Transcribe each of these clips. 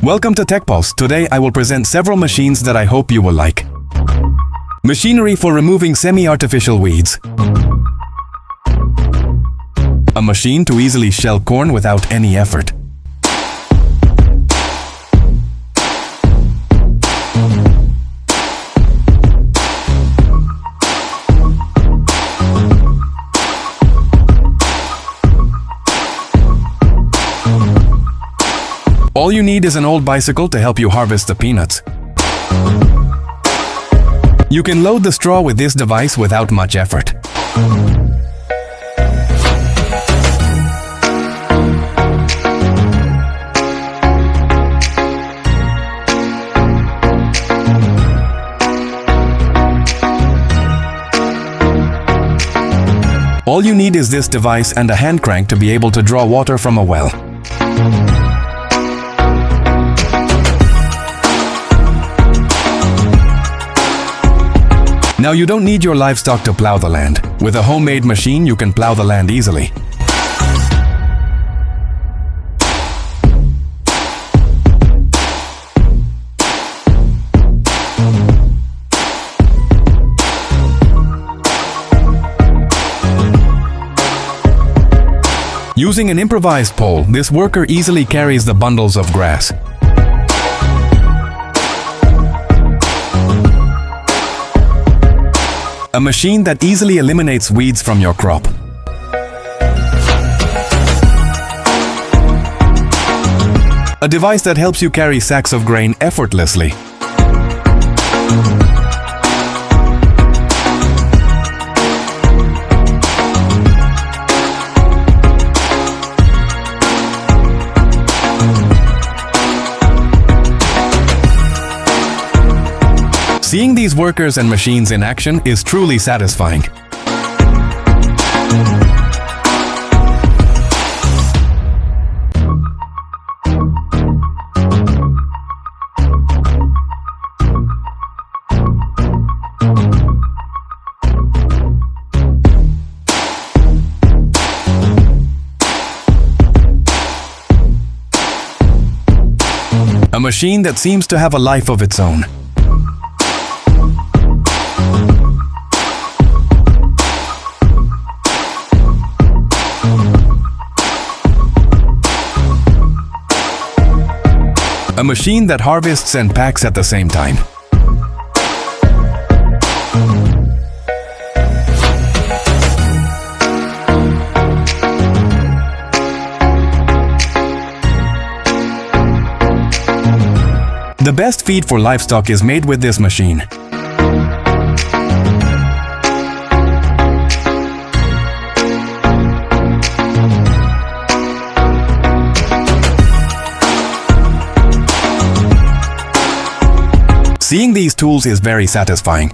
Welcome to TechPulse. Today I will present several machines that I hope you will like. Machinery for removing semi-artificial weeds. A machine to easily shell corn without any effort. All you need is an old bicycle to help you harvest the peanuts. You can load the straw with this device without much effort. All you need is this device and a hand crank to be able to draw water from a well. Now you don't need your livestock to plow the land. With a homemade machine, you can plow the land easily. Using an improvised pole, this worker easily carries the bundles of grass. A machine that easily eliminates weeds from your crop. A device that helps you carry sacks of grain effortlessly. Seeing these workers and machines in action is truly satisfying. A machine that seems to have a life of its own. A machine that harvests and packs at the same time. The best feed for livestock is made with this machine. Seeing these tools is very satisfying.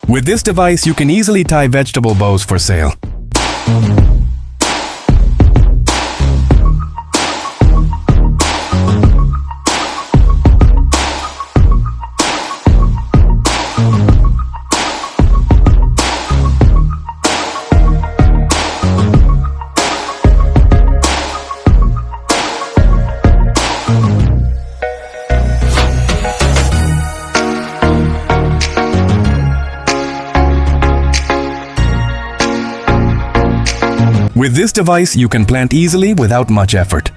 With this device, you can easily tie vegetable bows for sale. With this device, you can plant easily without much effort.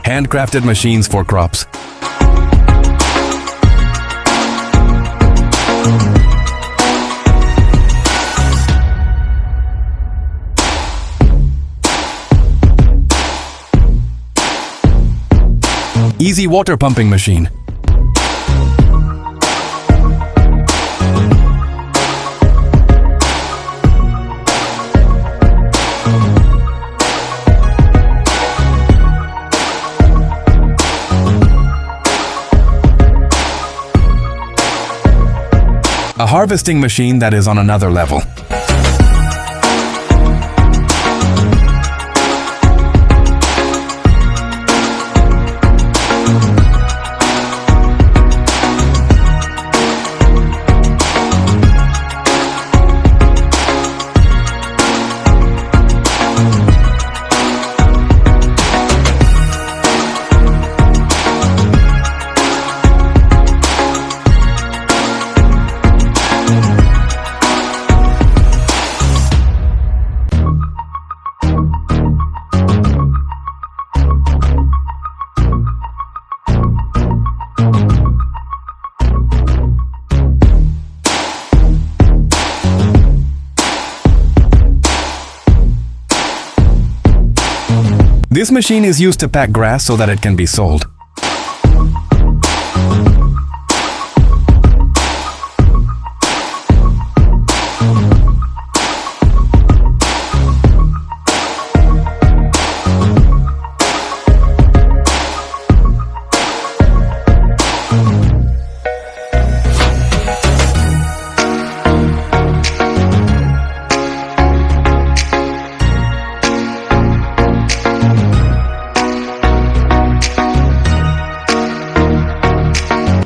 Handcrafted machines for crops. Easy water pumping machine. A harvesting machine that is on another level. This machine is used to pack grass so that it can be sold.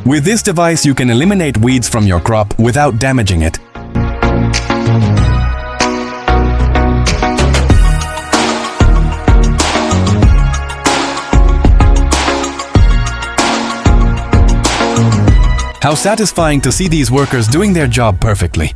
With this device, you can eliminate weeds from your crop without damaging it. How satisfying to see these workers doing their job perfectly.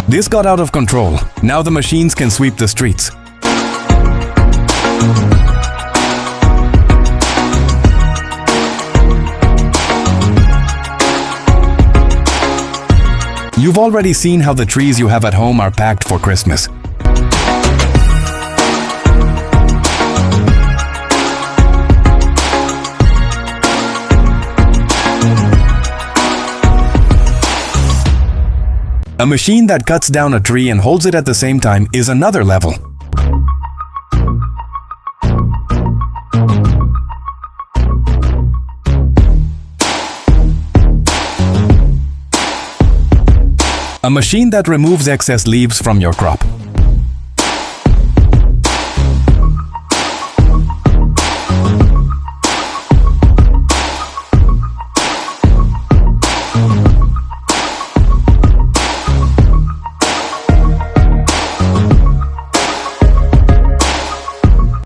This got out of control. Now the machines can sweep the streets. You've already seen how the trees you have at home are packed for Christmas. A machine that cuts down a tree and holds it at the same time is another level. A machine that removes excess leaves from your crop.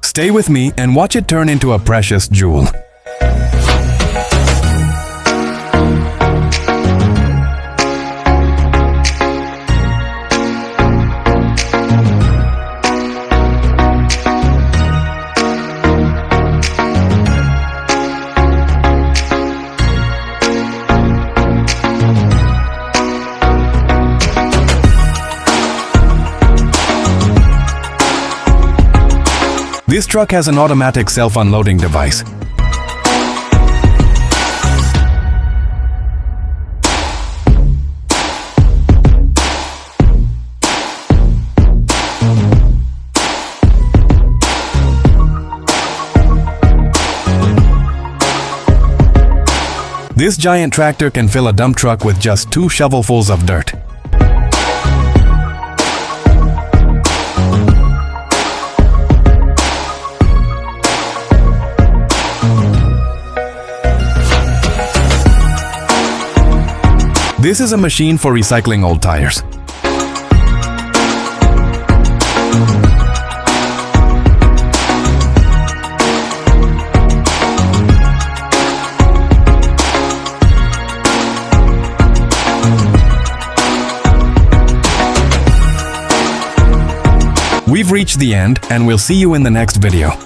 Stay with me and watch it turn into a precious jewel. This truck has an automatic self-unloading device. This giant tractor can fill a dump truck with just 2 shovelfuls of dirt. This is a machine for recycling old tires. We've reached the end, and we'll see you in the next video.